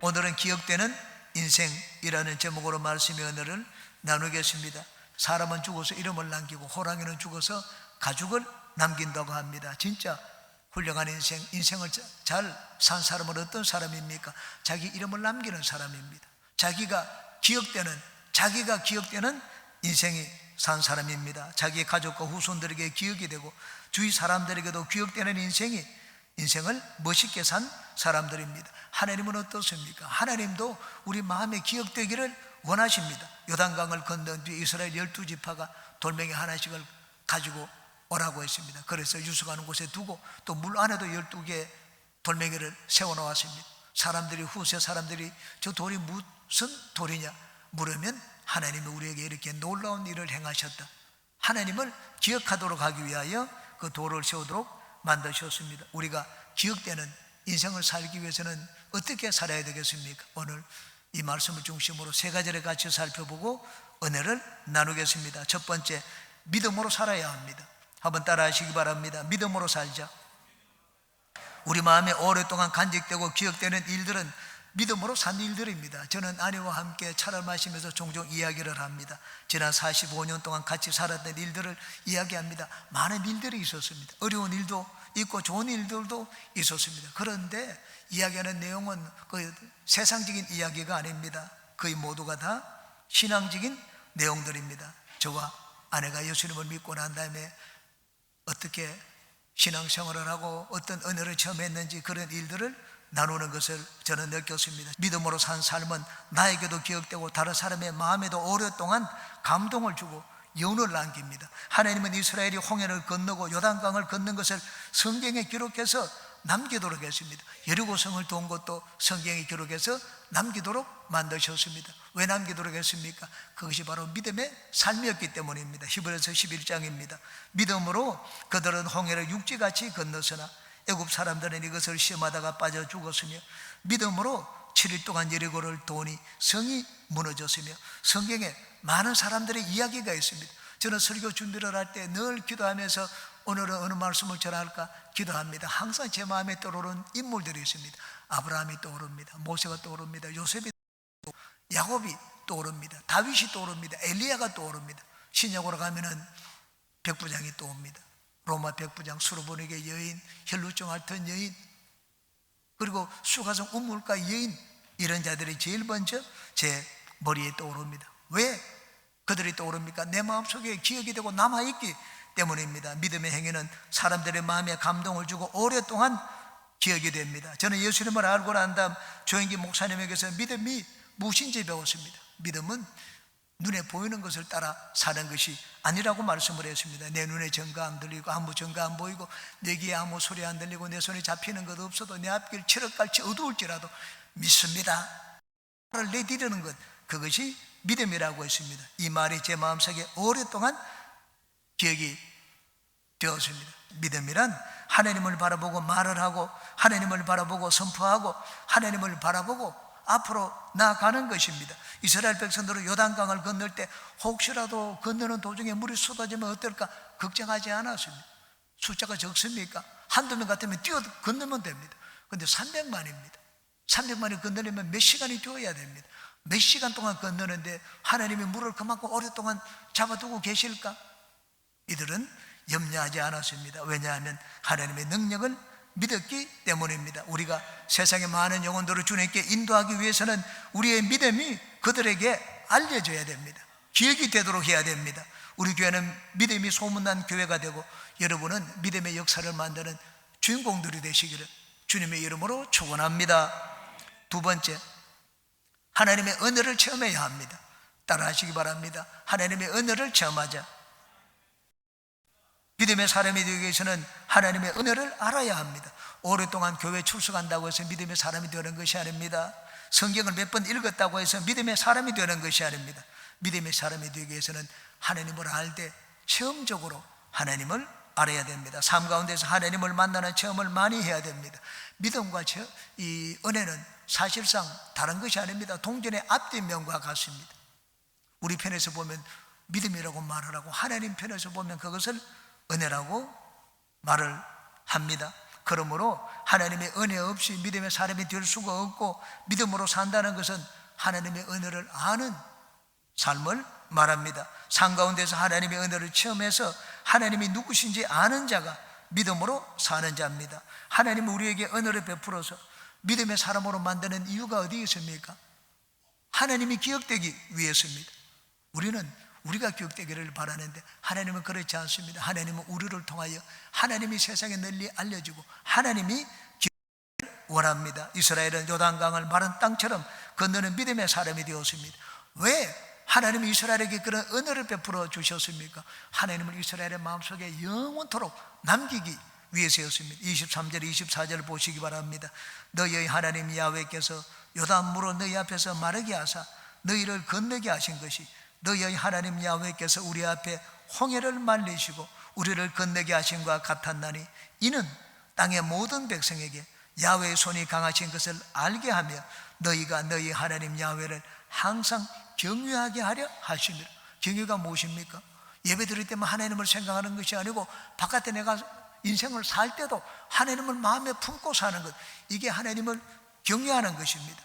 오늘은 기억되는 인생이라는 제목으로 말씀의 은혜를 나누겠습니다. 사람은 죽어서 이름을 남기고 호랑이는 죽어서 가죽을 남긴다고 합니다. 진짜 훌륭한 인생을 잘 산 사람은 어떤 사람입니까? 자기 이름을 남기는 사람입니다. 자기가 기억되는 인생이 산 사람입니다. 자기 가족과 후손들에게 기억이 되고 주위 사람들에게도 기억되는 인생을 멋있게 산 사람들입니다. 하나님은 어떻습니까? 하나님도 우리 마음에 기억되기를 원하십니다. 요단강을 건넌 뒤에 이스라엘 12지파가 돌멩이 하나씩을 가지고 오라고 했습니다. 그래서 유숙하는 곳에 두고 또 물 안에도 12개의 돌멩이를 세워놓았습니다. 후세 사람들이 저 돌이 무슨 돌이냐 물으면 하나님이 우리에게 이렇게 놀라운 일을 행하셨다. 하나님을 기억하도록 하기 위하여 그 돌을 세우도록 만드셨습니다. 우리가 기억되는 인생을 살기 위해서는 어떻게 살아야 되겠습니까? 오늘 이 말씀을 중심으로 세 가지를 같이 살펴보고 은혜를 나누겠습니다. 첫 번째, 믿음으로 살아야 합니다. 한번 따라 하시기 바랍니다. 믿음으로 살자. 우리 마음에 오랫동안 간직되고 기억되는 일들은 믿음으로 산 일들입니다. 저는 아내와 함께 차를 마시면서 종종 이야기를 합니다. 지난 45년 동안 같이 살았던 일들을 이야기합니다. 많은 일들이 있었습니다. 어려운 일도 있고 좋은 일들도 있었습니다. 그런데 이야기하는 내용은 그 세상적인 이야기가 아닙니다. 거의 모두가 다 신앙적인 내용들입니다. 저와 아내가 예수님을 믿고 난 다음에 어떻게 신앙생활을 하고 어떤 은혜를 체험했는지 그런 일들을 나누는 것을 저는 느꼈습니다. 믿음으로 산 삶은 나에게도 기억되고 다른 사람의 마음에도 오랫동안 감동을 주고 여운을 남깁니다. 하나님은 이스라엘이 홍해를 건너고 요단강을 건넌 것을 성경에 기록해서 남기도록 했습니다. 여리고성을 도운 것도 성경에 기록해서 남기도록 만드셨습니다. 왜 남기도록 했습니까? 그것이 바로 믿음의 삶이었기 때문입니다. 히브리서 11장입니다. 믿음으로 그들은 홍해를 육지같이 건넜으나 애굽 사람들은 이것을 시험하다가 빠져 죽었으며 믿음으로 7일 동안 여리고를 도우니 성이 무너졌으며 성경에 많은 사람들의 이야기가 있습니다. 저는 설교 준비를 할 때 늘 기도하면서 오늘은 어느 말씀을 전할까 기도합니다. 항상 제 마음에 떠오르는 인물들이 있습니다. 아브라함이 떠오릅니다. 모세가 떠오릅니다. 요셉이 떠오릅니다. 야곱이 떠오릅니다. 다윗이 떠오릅니다. 엘리야가 떠오릅니다. 신약으로 가면은 백부장이 떠오릅니다. 로마 백부장, 수르보nik의 여인, 혈루증 앓던 여인, 그리고 수가성 우물가 여인, 이런 자들이 제일 먼저 제 머리에 떠오릅니다. 왜 그들이 떠오릅니까? 내 마음속에 기억이 되고 남아있기 때문입니다. 믿음의 행위는 사람들의 마음에 감동을 주고 오랫동안 기억이 됩니다. 저는 예수님을 알고 난 다음 조영기 목사님에게서 믿음이 무엇인지 배웠습니다. 믿음은 눈에 보이는 것을 따라 사는 것이 아니라고 말씀을 했습니다. 내 눈에 전가 안 들리고 아무 전가 안 보이고 내 귀에 아무 소리 안 들리고 내 손에 잡히는 것 없어도 내 앞길 칠흑같이 어두울지라도 믿습니다. 말을 내디르는 것, 그것이 믿음이라고 했습니다. 이 말이 제 마음속에 오랫동안 기억이 되었습니다. 믿음이란 하나님을 바라보고 말을 하고 하나님을 바라보고 선포하고 하나님을 바라보고 앞으로 나아가는 것입니다. 이스라엘 백성들은 요단강을 건널 때 혹시라도 건너는 도중에 물이 쏟아지면 어떨까 걱정하지 않았습니다. 숫자가 적습니까? 한두 명 같으면 뛰어 건너면 됩니다. 그런데 300만입니다. 300만이 건너려면 몇 시간이 되어야 됩니다. 몇 시간 동안 건너는데 하나님이 물을 그만큼 오랫동안 잡아두고 계실까? 이들은 염려하지 않았습니다. 왜냐하면 하나님의 능력을 믿었기 때문입니다. 우리가 세상의 많은 영혼들을 주님께 인도하기 위해서는 우리의 믿음이 그들에게 알려져야 됩니다. 기억이 되도록 해야 됩니다. 우리 교회는 믿음이 소문난 교회가 되고 여러분은 믿음의 역사를 만드는 주인공들이 되시기를 주님의 이름으로 축원합니다. 두 번째, 하나님의 은혜를 체험해야 합니다. 따라 하시기 바랍니다. 하나님의 은혜를 체험하자. 믿음의 사람이 되기 위해서는 하나님의 은혜를 알아야 합니다. 오랫동안 교회 출석한다고 해서 믿음의 사람이 되는 것이 아닙니다. 성경을 몇 번 읽었다고 해서 믿음의 사람이 되는 것이 아닙니다. 믿음의 사람이 되기 위해서는 하나님을 알되 체험적으로 하나님을 알아야 됩니다. 삶 가운데서 하나님을 만나는 체험을 많이 해야 됩니다. 믿음과 이 은혜는 사실상 다른 것이 아닙니다. 동전의 앞뒷면과 같습니다. 우리 편에서 보면 믿음이라고 말을 하고 하나님 편에서 보면 그것을 은혜라고 말을 합니다. 그러므로 하나님의 은혜 없이 믿음의 사람이 될 수가 없고, 믿음으로 산다는 것은 하나님의 은혜를 아는 삶을 말합니다. 삶 가운데서 하나님의 은혜를 체험해서 하나님이 누구신지 아는 자가 믿음으로 사는 자입니다. 하나님은 우리에게 은혜를 베풀어서 믿음의 사람으로 만드는 이유가 어디에 있습니까? 하나님이 기억되기 위해서입니다. 우리는 우리가 기억되기를 바라는데 하나님은 그렇지 않습니다. 하나님은 우리를 통하여 하나님이 세상에 널리 알려지고 하나님이 기억되기를 원합니다. 이스라엘은 요단강을 마른 땅처럼 건너는 믿음의 사람이 되었습니다. 왜 하나님이 이스라엘에게 그런 은혜를 베풀어 주셨습니까? 하나님은 이스라엘의 마음속에 영원토록 남기기 위해서였습니다. 23절 24절 보시기 바랍니다. 너희의 하나님 야훼께서 요단물을 너희 앞에서 마르게 하사 너희를 건너게 하신 것이 너희의 하나님 야훼께서 우리 앞에 홍해를 말리시고 우리를 건너게 하신과 같았나니, 이는 땅의 모든 백성에게 야훼의 손이 강하신 것을 알게 하며 너희가 너희 하나님 야훼를 항상 경외하게 하려 하심이라. 경외가 무엇입니까? 예배 드릴 때만 하나님을 생각하는 것이 아니고 바깥에 내가 인생을 살 때도 하나님을 마음에 품고 사는 것, 이게 하나님을 경외하는 것입니다.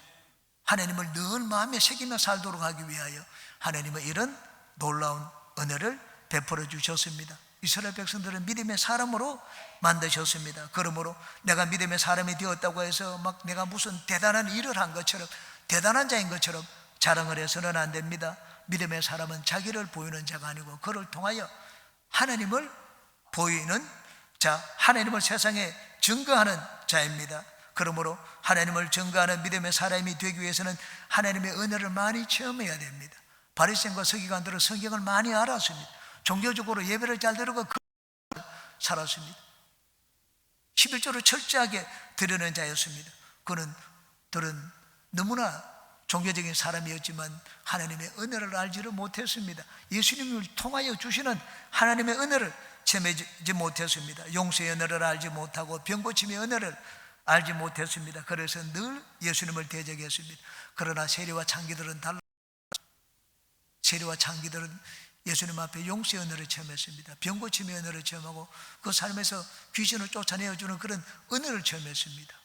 하나님을 늘 마음에 새기며 살도록 하기 위하여 하나님은 이런 놀라운 은혜를 베풀어 주셨습니다. 이스라엘 백성들은 믿음의 사람으로 만드셨습니다. 그러므로 내가 믿음의 사람이 되었다고 해서 막 내가 무슨 대단한 일을 한 것처럼, 대단한 자인 것처럼 자랑을 해서는 안 됩니다. 믿음의 사람은 자기를 보이는 자가 아니고 그를 통하여 하나님을 보이는 자, 하나님을 세상에 증거하는 자입니다. 그러므로 하나님을 증거하는 믿음의 사람이 되기 위해서는 하나님의 은혜를 많이 체험해야 됩니다. 바리새인과 서기관들은 성경을 많이 알았습니다. 종교적으로 예배를 잘 드리고 살았습니다. 11조를 철저하게 드리는 자였습니다. 그들은 너무나 종교적인 사람이었지만 하나님의 은혜를 알지를 못했습니다. 예수님을 통하여 주시는 하나님의 은혜를 체험하지 못했습니다. 용서의 은혜를 알지 못하고 병고침의 은혜를 알지 못했습니다. 그래서 늘 예수님을 대적했습니다. 그러나 세리와 창기들은 달라. 세리와 창기들은 예수님 앞에 용서의 은혜를 체험했습니다. 병고침의 은혜를 체험하고 그 삶에서 귀신을 쫓아내어주는 그런 은혜를 체험했습니다.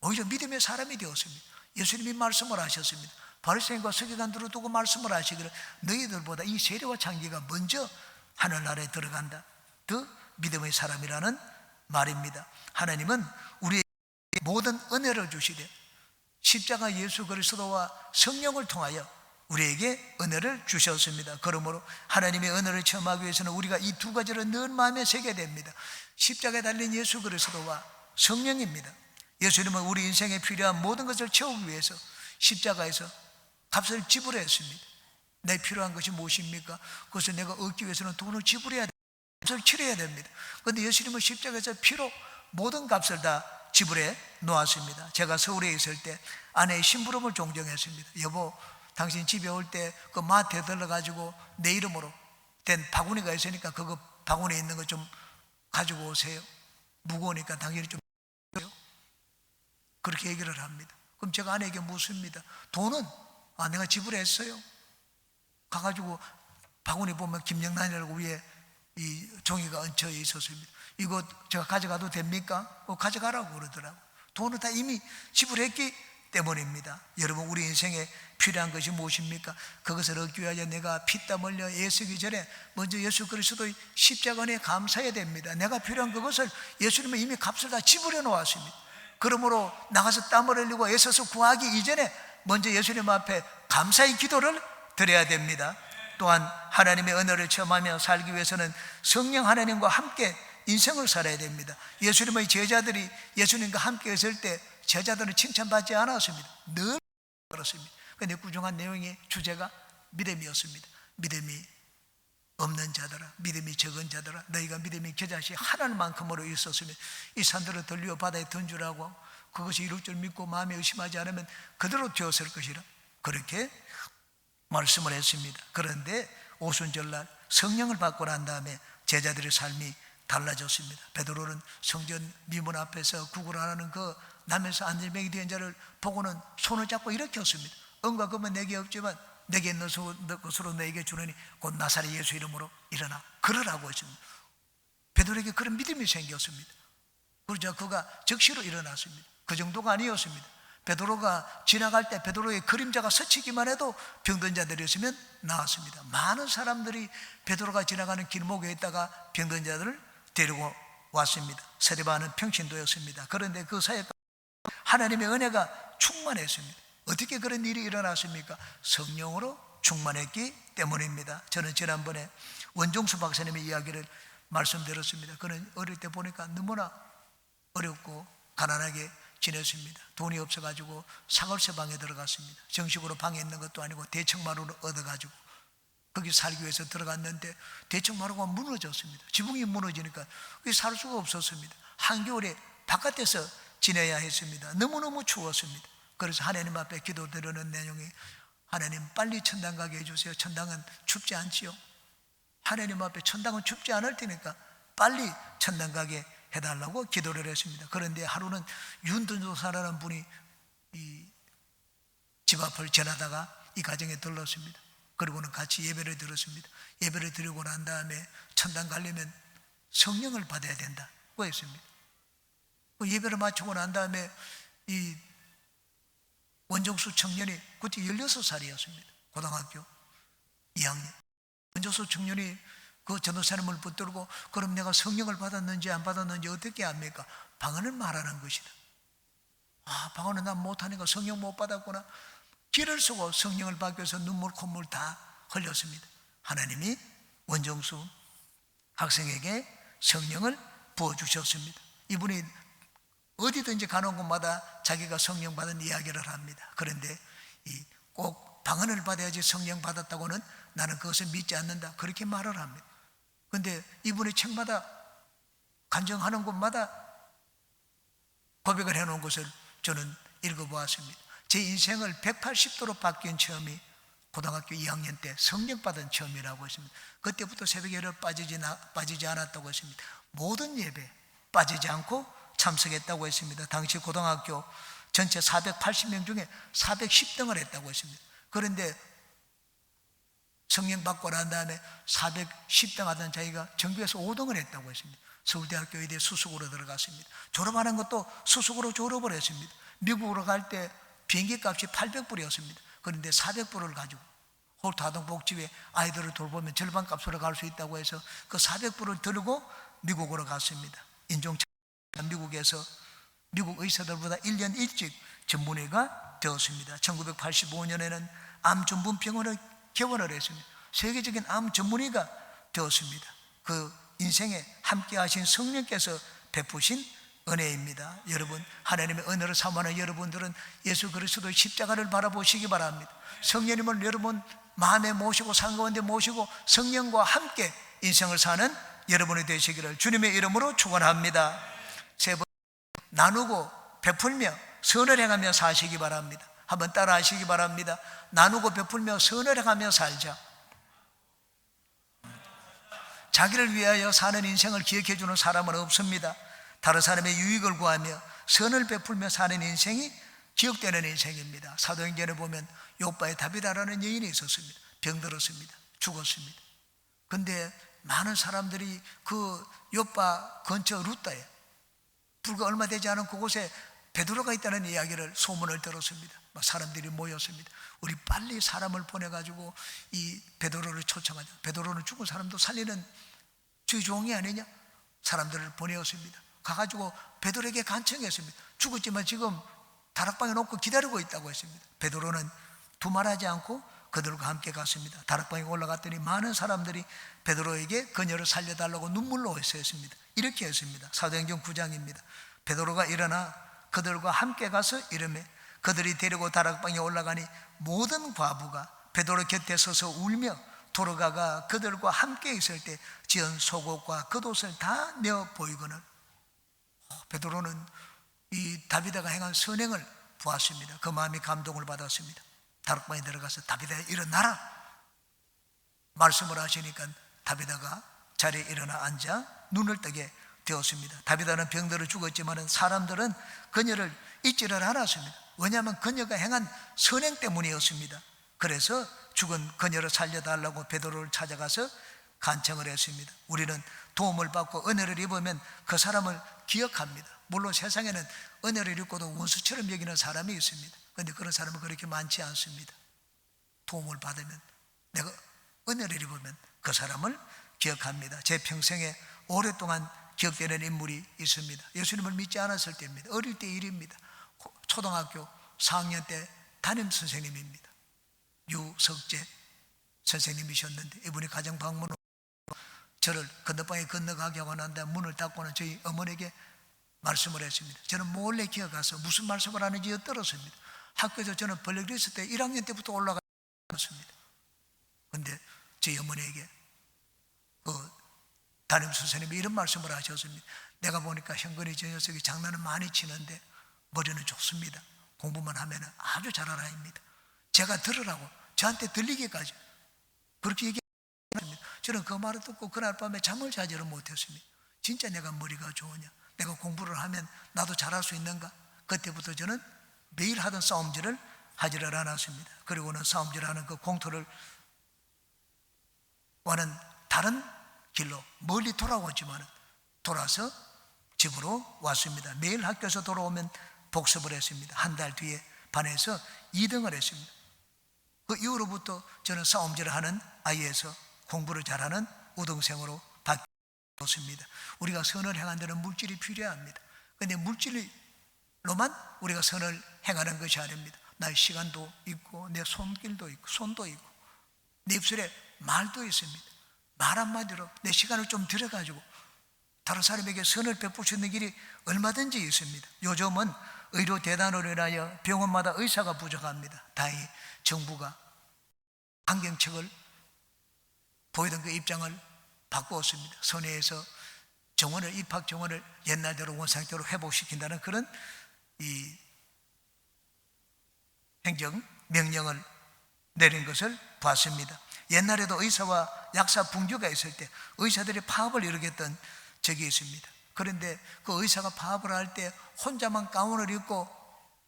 오히려 믿음의 사람이 되었습니다. 예수님이 말씀을 하셨습니다. 바리새인과 서기관들을 두고 말씀을 하시기를 너희들보다 이 세리와 창기가 먼저 하늘나라에 들어간다. 더 믿음의 사람이라는 말입니다. 하나님은 우리에게 모든 은혜를 주시되 십자가 예수 그리스도와 성령을 통하여 우리에게 은혜를 주셨습니다. 그러므로 하나님의 은혜를 체험하기 위해서는 우리가 이 두 가지를 늘 마음에 새겨야 됩니다. 십자가에 달린 예수 그리스도와 성령입니다. 예수님은 우리 인생에 필요한 모든 것을 채우기 위해서 십자가에서 값을 지불했습니다. 내 필요한 것이 무엇입니까? 그것을 내가 얻기 위해서는 돈을 지불해야 됩니다. 값을 치러야 됩니다. 그런데 예수님은 십자가에서 피로 모든 값을 다 지불해 놓았습니다. 제가 서울에 있을 때 아내의 심부름을 종정했습니다. 여보, 당신 집에 올 때 그 마트에 들러가지고 내 이름으로 된 바구니가 있으니까 그거 바구니에 있는 거 좀 가지고 오세요. 무거우니까 당신이 좀 그렇게 얘기를 합니다. 그럼 제가 아내에게 묻습니다. 돈은 내가 지불했어요. 가가지고 바구니 보면 김영란이라고 위에 이 종이가 얹혀 있었습니다. 이거 제가 가져가도 됩니까? 가져가라고 그러더라고요. 돈은 다 이미 지불했기 때문입니다. 여러분, 우리 인생에 필요한 것이 무엇입니까? 그것을 얻기 위하여 내가 피땀 흘려 애쓰기 전에 먼저 예수 그리스도의 십자가 안에 감사해야 됩니다. 내가 필요한 그것을 예수님은 이미 값을 다 지불해 놓았습니다. 그러므로 나가서 땀을 흘리고 애써서 구하기 이전에 먼저 예수님 앞에 감사의 기도를 드려야 됩니다. 또한 하나님의 은혜를 체험하며 살기 위해서는 성령 하나님과 함께 인생을 살아야 됩니다. 예수님의 제자들이 예수님과 함께 있을 때 제자들은 칭찬받지 않았습니다. 늘 그렇습니다. 그런데 구중한 내용의 주제가 믿음이었습니다. 믿음이 없는 자들아, 믿음이 적은 자들아, 너희가 믿음이 겨자씨 하늘만큼으로 있었으면 이 산들을 들려 바다에 던지라고, 그것이 이룰 줄 믿고 마음에 의심하지 않으면 그대로 되었을 것이라, 그렇게 말씀을 했습니다. 그런데 오순절날 성령을 받고 난 다음에 제자들의 삶이 달라졌습니다. 베드로는 성전 미문 앞에서 구걸하는 그 남에서 안전병이 된 자를 보고는 손을 잡고 일으켰습니다. 은과 금은 내게 없지만 내게 있는 것으로 너에게 주느니 곧 나사렛 예수 이름으로 일어나, 그러라고 했습니다. 베드로에게 그런 믿음이 생겼습니다. 그러자 그가 즉시로 일어났습니다. 그 정도가 아니었습니다. 베드로가 지나갈 때 베드로의 그림자가 스치기만 해도 병든 자들이 있으면 나왔습니다. 많은 사람들이 베드로가 지나가는 길목에 있다가 병든 자들을 데리고 왔습니다. 세례반은 평신도였습니다. 그런데 그 사이에 하나님의 은혜가 충만했습니다. 어떻게 그런 일이 일어났습니까? 성령으로 충만했기 때문입니다. 저는 지난번에 원종수 박사님의 이야기를 말씀드렸습니다. 그는 어릴 때 보니까 너무나 어렵고 가난하게 지냈습니다. 돈이 없어가지고 사골세 방에 들어갔습니다. 정식으로 방에 있는 것도 아니고 대청마루를 얻어가지고 거기 살기 위해서 들어갔는데 대청마루가 무너졌습니다. 지붕이 무너지니까 거기 살 수가 없었습니다. 한겨울에 바깥에서 지내야 했습니다. 너무너무 추웠습니다. 그래서 하나님 앞에 기도드리는 내용이, 하나님 빨리 천당 가게 해주세요. 천당은 춥지 않지요. 하나님 앞에 천당은 춥지 않을 테니까 빨리 천당 가게 해달라고 기도를 했습니다. 그런데 하루는 윤든조사라는 분이 이 집 앞을 지나다가 이 가정에 들렀습니다. 그리고는 같이 예배를 드렸습니다. 예배를 드리고 난 다음에 천당 가려면 성령을 받아야 된다고 했습니다. 그 예배를 마치고 난 다음에 이 원종수 청년이 그때 16살이었습니다. 고등학교 2학년. 원종수 청년이 그 전도사님을 붙들고, 그럼 내가 성령을 받았는지 안 받았는지 어떻게 압니까? 방언을 말하는 것이다. 아, 방언은 난 못하니까 성령 못 받았구나. 길을 쓰고 성령을 받기 위해서 눈물 콧물 다 흘렸습니다. 하나님이 원종수 학생에게 성령을 부어주셨습니다. 이분이 어디든지 가는 곳마다 자기가 성령 받은 이야기를 합니다. 그런데 꼭 방언을 받아야지 성령 받았다고는 나는 그것을 믿지 않는다, 그렇게 말을 합니다. 그런데 이분의 책마다 간증하는 곳마다 고백을 해놓은 것을 저는 읽어보았습니다. 제 인생을 180도로 바뀐 체험이 고등학교 2학년 때 성령 받은 체험이라고 했습니다. 그때부터 새벽 예배를 빠지지 않았다고 했습니다. 모든 예배 빠지지 않고 참석했다고 했습니다. 당시 고등학교 전체 480명 중에 410등을 했다고 했습니다. 그런데 성령 받고 난 다음에 410등 하던 자기가 전교에서 5등을 했다고 했습니다. 서울대학교 의대 수석으로 들어갔습니다. 졸업하는 것도 수석으로 졸업을 했습니다. 미국으로 갈 때 비행기 값이 800불이었습니다. 그런데 400불을 가지고 홀트 아동복지회 아이들을 돌보면 절반 값으로 갈 수 있다고 해서 그 400불을 들고 미국으로 갔습니다. 인종차별 미국에서 미국 의사들보다 1년 일찍 전문의가 되었습니다. 1985년에는 암 전문병원을 개원을 했습니다. 세계적인 암 전문의가 되었습니다. 그 인생에 함께 하신 성령께서 베푸신 은혜입니다. 여러분, 하나님의 은혜를 사모하는 여러분들은 예수 그리스도의 십자가를 바라보시기 바랍니다. 성령님을 여러분 마음에 모시고 산 가운데 모시고 성령과 함께 인생을 사는 여러분이 되시기를 주님의 이름으로 축원합니다. 세 번, 나누고 베풀며 선을 행하며 사시기 바랍니다. 한번 따라 하시기 바랍니다. 나누고 베풀며 선을 행하며 살자. 자기를 위하여 사는 인생을 기억해 주는 사람은 없습니다. 다른 사람의 유익을 구하며 선을 베풀며 사는 인생이 기억되는 인생입니다. 사도행전에 보면 욥바의 다비다라는 여인이 있었습니다. 병들었습니다. 죽었습니다. 그런데 많은 사람들이 그 욥바 근처 루다에 불과 얼마 되지 않은 그곳에 베드로가 있다는 이야기를 소문을 들었습니다. 사람들이 모였습니다. 우리 빨리 사람을 보내가지고 이 베드로를 초청하자. 베드로는 죽은 사람도 살리는 주종이 아니냐? 사람들을 보내었습니다. 가가지고 베드로에게 간청했습니다. 죽었지만 지금 다락방에 놓고 기다리고 있다고 했습니다. 베드로는 두말하지 않고 그들과 함께 갔습니다. 다락방에 올라갔더니 많은 사람들이 베드로에게 그녀를 살려달라고 눈물로 했습니다. 이렇게 했습니다. 사도행전 9장입니다. 베드로가 일어나 그들과 함께 가서 이르매 그들이 데리고 다락방에 올라가니 모든 과부가 베드로 곁에 서서 울며 돌아가가 그들과 함께 있을 때 지은 속옷과 겉옷을 다 내어 보이거늘. 베드로는 이 다비다가 행한 선행을 보았습니다. 그 마음이 감동을 받았습니다. 다락방에 들어가서 다비다야 일어나라 말씀을 하시니까 다비다가 자리에 일어나 앉아 눈을 뜨게 되었습니다. 다비다는 병들어 죽었지만 사람들은 그녀를 잊지를 않았습니다. 왜냐하면 그녀가 행한 선행 때문이었습니다. 그래서 죽은 그녀를 살려달라고 베드로를 찾아가서 간청을 했습니다. 우리는 도움을 받고 은혜를 입으면 그 사람을 기억합니다. 물론 세상에는 은혜를 입고도 원수처럼 여기는 사람이 있습니다. 그런데 그런 사람은 그렇게 많지 않습니다. 도움을 받으면, 내가 은혜를 입으면 그 사람을 기억합니다. 제 평생에 오랫동안 기억되는 인물이 있습니다. 예수님을 믿지 않았을 때입니다. 어릴 때 일입니다. 초등학교 4학년 때 담임 선생님입니다. 유석재 선생님이셨는데, 이분이 가정 방문으로 저를 건너방에 건너가게 하고 난 다음에 문을 닫고는 저희 어머니에게 말씀을 했습니다. 저는 몰래 기어가서 무슨 말씀을 하는지 엿들었습니다. 학교에서 저는 벌레그리스 때 1학년 때부터 올라갔습니다. 그런데 저희 어머니에게 담임 선생님이 이런 말씀을 하셨습니다. 내가 보니까 현근이 저 녀석이 장난은 많이 치는데 머리는 좋습니다. 공부만 하면 아주 잘하라 입니다. 제가 들으라고 저한테 들리기까지 그렇게 얘기했습니다. 저는 그 말을 듣고 그날 밤에 잠을 자지를 못했습니다. 진짜 내가 머리가 좋으냐, 내가 공부를 하면 나도 잘할 수 있는가. 그때부터 저는 매일 하던 싸움질을 하지를 않았습니다. 그리고는 싸움질하는 그 공터를 와는 다른 길로 멀리 돌아오지만 돌아서 집으로 왔습니다. 매일 학교에서 돌아오면 복습을 했습니다. 한 달 뒤에 반에서 2등을 했습니다. 그 이후로부터 저는 싸움질을 하는 아이에서 공부를 잘하는 우등생으로 바뀌었습니다. 우리가 선을 행하는 데는 물질이 필요합니다. 그런데 물질로만 우리가 선을 행하는 것이 아닙니다. 나의 시간도 있고 내 손길도 있고 손도 있고 내 입술에 말도 있습니다. 말 한마디로 내 시간을 좀 들여가지고 다른 사람에게 선을 베풀 수 있는 길이 얼마든지 있습니다. 요즘은 의료 대단으로 인하여 병원마다 의사가 부족합니다. 다행히 정부가 환경책을 보이던 그 입장을 바꾸었습니다. 선회에서 정원을, 입학 정원을 옛날대로 원상태로 회복시킨다는 그런 이 행정 명령을 내린 것을 봤습니다. 옛날에도 의사와 약사 분규가 있을 때 의사들이 파업을 이루겠던 적이 있습니다. 그런데 그 의사가 파업을 할 때 혼자만 가운을 입고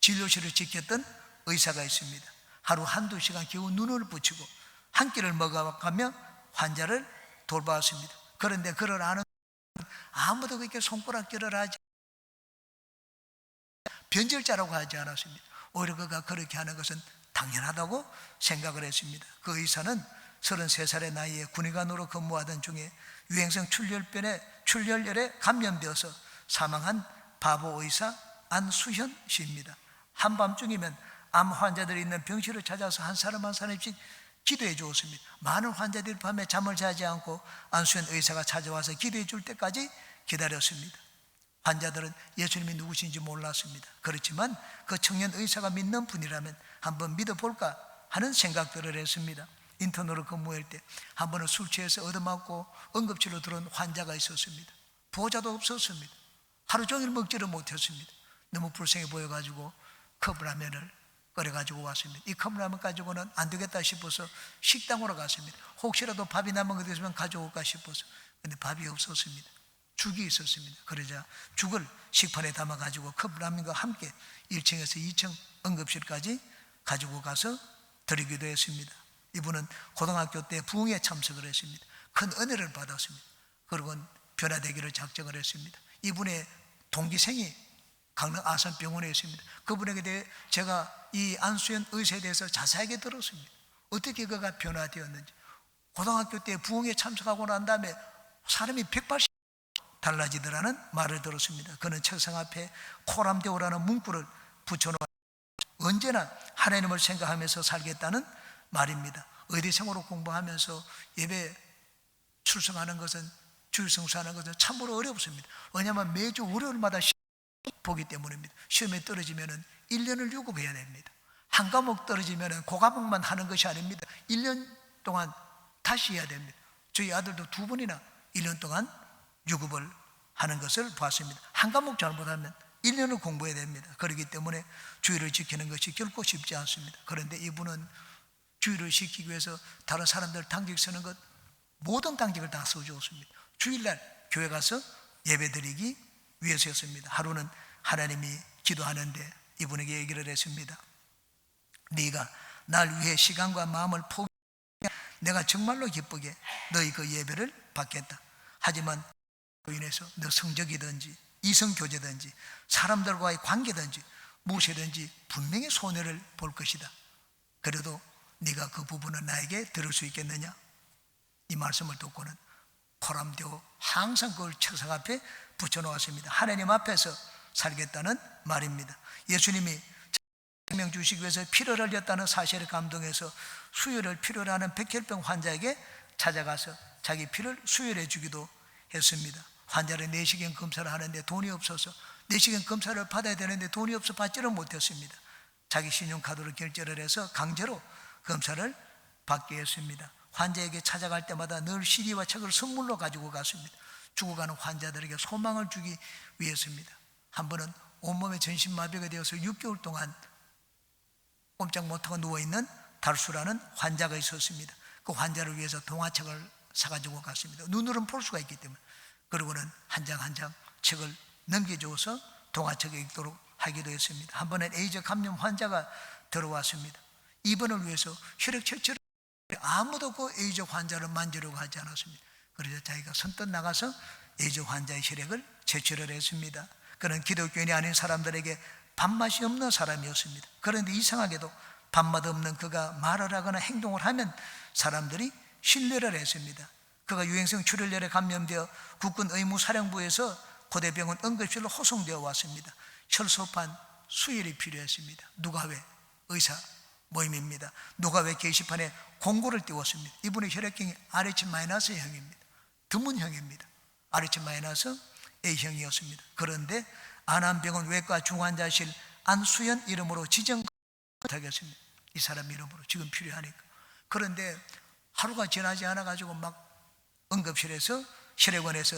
진료실을 지켰던 의사가 있습니다. 하루 한두 시간 겨우 눈을 붙이고 한 끼를 먹어가며 환자를 돌봐왔습니다. 그런데 그를 아는 아무도 그렇게 손가락질을 하지, 변절자라고 하지 않았습니다. 오히려 그가 그렇게 하는 것은 당연하다고 생각을 했습니다. 그 의사는 33살의 나이에 군의관으로 근무하던 중에 유행성 출혈열에 감염되어서 사망한 바보 의사 안수현 씨입니다. 한밤중이면 암 환자들이 있는 병실을 찾아서 한 사람 한 사람씩 기도해 주었습니다. 많은 환자들이 밤에 잠을 자지 않고 안수현 의사가 찾아와서 기도해 줄 때까지 기다렸습니다. 환자들은 예수님이 누구신지 몰랐습니다. 그렇지만 그 청년 의사가 믿는 분이라면 한번 믿어볼까 하는 생각들을 했습니다. 인턴으로 근무할 때 한 번은 술 취해서 얻어맞고 응급실로 들어온 환자가 있었습니다. 보호자도 없었습니다. 하루 종일 먹지를 못했습니다. 너무 불쌍해 보여가지고 컵라면을 끓여가지고 왔습니다. 이 컵라면 가지고는 안 되겠다 싶어서 식당으로 갔습니다. 혹시라도 밥이 남은 것 있으면 가져올까 싶어서. 그런데 밥이 없었습니다. 죽이 있었습니다. 그러자 죽을 식판에 담아가지고 컵라면과 함께 1층에서 2층 응급실까지 가지고 가서 드리기도 했습니다. 이분은 고등학교 때 부흥에 참석을 했습니다. 큰 은혜를 받았습니다. 그리고 변화되기를 작정을 했습니다. 이분의 동기생이 강릉 아산병원에 있습니다. 그분에게 대해 제가 이 안수현 의사에 대해서 자세하게 들었습니다. 어떻게 그가 변화되었는지. 고등학교 때 부흥에 참석하고 난 다음에 사람이 180 달라지더라는 말을 들었습니다. 그는 책상 앞에 코람데오라는 문구를 붙여놓고 언제나 하나님을 생각하면서 살겠다는 말입니다. 의대생으로 공부하면서 예배 출석하는 것은, 주일 성수하는 것은 참으로 어렵습니다. 왜냐하면 매주 월요일마다 시험 보기 때문입니다. 시험에 떨어지면 1년을 유급해야 됩니다. 한 과목 떨어지면 그 과목만 하는 것이 아닙니다. 1년 동안 다시 해야 됩니다. 저희 아들도 2번이나 1년 동안 유급을 하는 것을 봤습니다. 한 과목 잘못하면 1년을 공부해야 됩니다. 그렇기 때문에 주일을 지키는 것이 결코 쉽지 않습니다. 그런데 이분은 주일을 지키기 위해서 다른 사람들 당직 서는 것 모든 당직을 다 써주었습니다. 주일날 교회 가서 예배 드리기 위해서였습니다. 하루는 하나님이 기도하는데 이분에게 얘기를 했습니다. 네가 날 위해 시간과 마음을 포기하면 내가 정말로 기쁘게 너희 그 예배를 받겠다. 하지만 그로 인해서 너 성적이든지 이성교제든지 사람들과의 관계든지 무엇이든지 분명히 손해를 볼 것이다. 그래도 네가 그 부분은 나에게 들을 수 있겠느냐? 이 말씀을 듣고는 포람되어 항상 그걸 책상 앞에 붙여놓았습니다. 하나님 앞에서 살겠다는 말입니다. 예수님이 생명 주시기 위해서 피를 흘렸다는 사실에 감동해서 수혈을 필요로 하는 백혈병 환자에게 찾아가서 자기 피를 수혈해 주기도 했습니다. 환자를 내시경 검사를 하는데 돈이 없어서 내시경 검사를 받아야 되는데 돈이 없어 받지를 못했습니다. 자기 신용카드로 결제를 해서 강제로 검사를 받게 했습니다. 환자에게 찾아갈 때마다 늘 CD와 책을 선물로 가지고 갔습니다. 죽어가는 환자들에게 소망을 주기 위해서입니다. 한 번은 온몸에 전신마비가 되어서 6개월 동안 꼼짝 못하고 누워있는 달수라는 환자가 있었습니다. 그 환자를 위해서 동화책을 사가지고 갔습니다. 눈으로는 볼 수가 있기 때문에. 그리고는 한 장 한 장 책을 넘겨주어서 동화책을 읽도록 하기도 했습니다. 한 번은 에이즈 감염 환자가 들어왔습니다. 입원을 위해서 혈액 채취를 아무도 그 에이즈 환자를 만지려고 하지 않았습니다. 그래서 자기가 선뜻 나가서 에이즈 환자의 혈액을 채취를 했습니다. 그는 기독교인이 아닌 사람들에게 밥맛이 없는 사람이었습니다. 그런데 이상하게도 밥맛 없는 그가 말을 하거나 행동을 하면 사람들이 신뢰를 했습니다. 그가 유행성 출혈열에 감염되어 국군 의무사령부에서 고대병원 응급실로 호송되어 왔습니다. 혈소판 수혈이 필요했습니다. 누가 왜? 의사 모임입니다. 누가 왜 게시판에 공고를 띄웠습니다. 이분의 혈액형이 RH-형입니다. 드문형입니다. RH-A형이었습니다. 그런데 안암병원 외과 중환자실 안수연 이름으로 지정 못하겠습니다. 이 사람 이름으로 지금 필요하니까. 그런데 하루가 지나지 않아 가지고 막 응급실에서 혈액원에서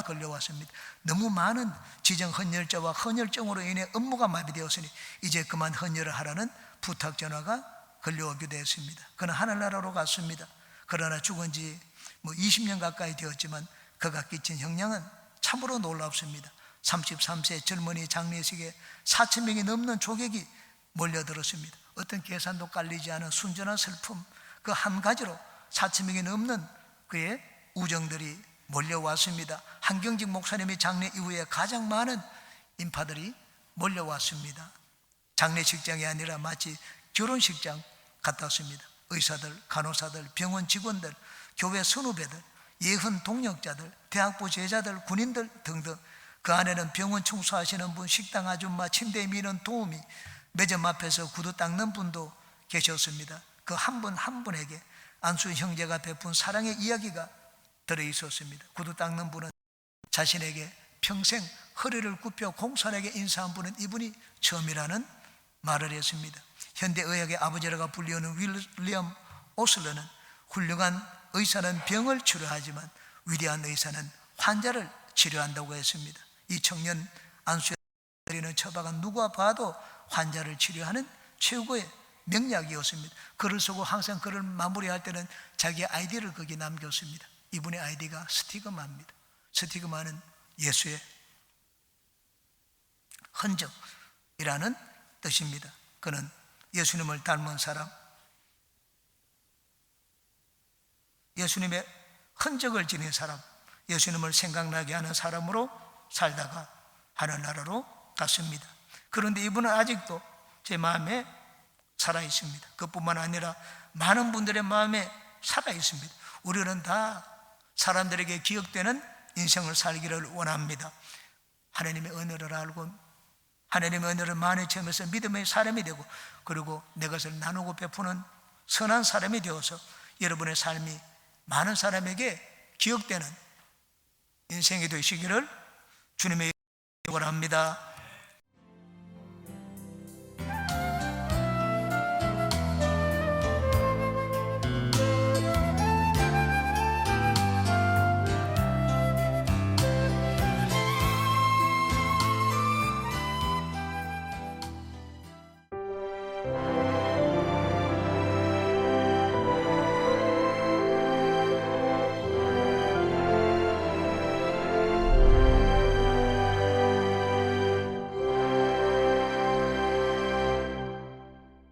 걸려왔습니다. 너무 많은 지정 헌혈자와 헌혈증으로 인해 업무가 마비되었으니 이제 그만 헌혈을 하라는 부탁 전화가 걸려오기도 했습니다. 그는 하늘나라로 갔습니다. 그러나 죽은 지 20년 가까이 되었지만 그가 끼친 형량은 참으로 놀랍습니다. 33세 젊은이 장례식에 4,000명이 넘는 조객이 몰려들었습니다. 어떤 계산도 깔리지 않은 순전한 슬픔, 그 한 가지로 4,000명이 넘는 그의 우정들이 몰려왔습니다. 한경직 목사님의 장례 이후에 가장 많은 인파들이 몰려왔습니다. 장례식장이 아니라 마치 결혼식장 같았습니다. 의사들, 간호사들, 병원 직원들, 교회 선후배들, 예훈 동역자들, 대학부 제자들, 군인들 등등. 그 안에는 병원 청소하시는 분, 식당 아줌마, 침대 미는 도우미, 매점 앞에서 구두 닦는 분도 계셨습니다. 그 한 분 한 분에게 안수 형제가 베푼 사랑의 이야기가 들어있었습니다. 구두 닦는 분은 자신에게 평생 허리를 굽혀 공손하게 인사한 분은 이분이 처음이라는 말을 했습니다. 현대의학의 아버지라고 불리우는 윌리엄 오슬러는 훌륭한 의사는 병을 치료하지만 위대한 의사는 환자를 치료한다고 했습니다. 이 청년 안수에 드리는 처박은 누가 봐도 환자를 치료하는 최고의 명약이었습니다. 글을 쓰고 항상 글을 마무리할 때는 자기의 아이디를 거기 남겼습니다. 이분의 아이디가 스티그마입니다. 스티그마는 예수의 흔적이라는 뜻입니다. 그는 예수님을 닮은 사람, 예수님의 흔적을 지닌 사람, 예수님을 생각나게 하는 사람으로 살다가 하늘나라로 갔습니다. 그런데 이분은 아직도 제 마음에 살아 있습니다. 그뿐만 아니라 많은 분들의 마음에 살아 있습니다. 우리는 다 사람들에게 기억되는 인생을 살기를 원합니다. 하나님의 은혜를 알고 하나님의 은혜를 많이 체험해서 믿음의 사람이 되고 그리고 내 것을 나누고 베푸는 선한 사람이 되어서 여러분의 삶이 많은 사람에게 기억되는 인생이 되시기를 주님의 원합니다.